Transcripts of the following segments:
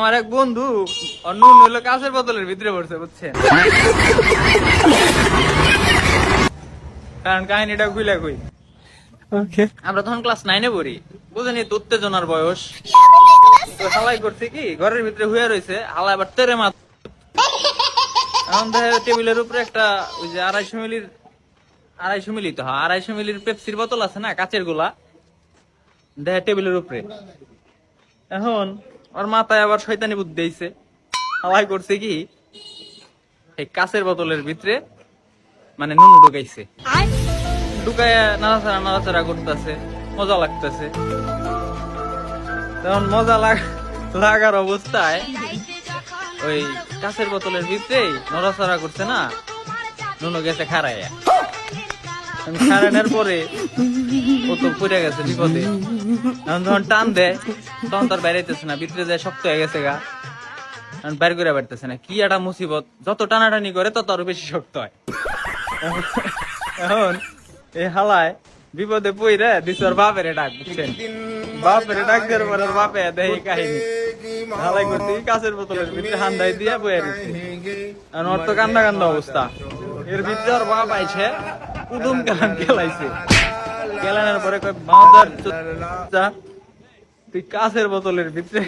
আমার এক বন্ধু অন্য হলো কাঁচের বোতলের ভিতরে পড়ছে, বুঝছেন? কারণ কাহিনীটা খুইলা কই, আমরা তখন ক্লাস 9-এ পড়ি, বুঝেনি তো, উত্তেজনার বয়স। তো হালাই করছে কি, ঘরের ভিতরে হুয়ে রয়েছে, হালা এবার তেরে মাথা। এখন দেখে টেবিলের উপরে একটা ওই যে 250 মিলির পেপসির বোতল আছে না, কাচের গুলা, দেখে টেবিলের উপরে। এখন ওর মাথায় আবার শয়তানি বুদ্ধি আইছে, হালাই করছে কি, এই কাচের বোতলের ভিতরে মানে নুনু ঢুকাইছে। ঢুকাইয়া নাড়াচাড়া করতেছে, মজা লাগতেছে। তখন মজা লাগার অবস্থায় ওই কাঁচের বোতলের ভিতরেই নড়াচড়া করছে না, নুনু গেছে খাড়াইয়া। খাড়ানোর পরে ও তো পড়ে গেছে বিপদে। এখন যখন টান দেয় তখন তার বেড়াইতেছে না, ভিতরে যায় শক্ত হয়ে গেছে গা, বাইর করে বেড়তেছে না। কি একটা মুসিবত, যত টানাটানি করে তত আরো বেশি শক্ত হয়। এখন এই হালায় বিপদে পইরা দিছে ওর বাপেরে ডাক, বুঝছেন? বাপেরে ডাক দেওয়ার পর ওর বাপে দেখে কাহিনী, হালাই করছে কাঁচের বোতলের ভিতরে হান্দাই দিয়া বয়ে দিচ্ছে। ওর তো কান্দা কান্দা অবস্থা। এর ভিতরে ওর বাপ আইছে, কুদুম কালান খেলাইছে। খেলানোর পরে কয়, বাঁধার তুই কাঁচের বোতলের ভিতরে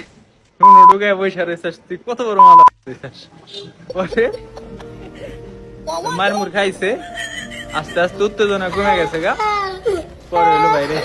নুনু ঢুকায় বৈশা রয়েছিস, তুই কত বড় মাথা দিছিস। পরে মার মুর খাইছে, আস্তে আস্তে উত্তেজনা কমে গেছে গা। পরে হলো বাইরে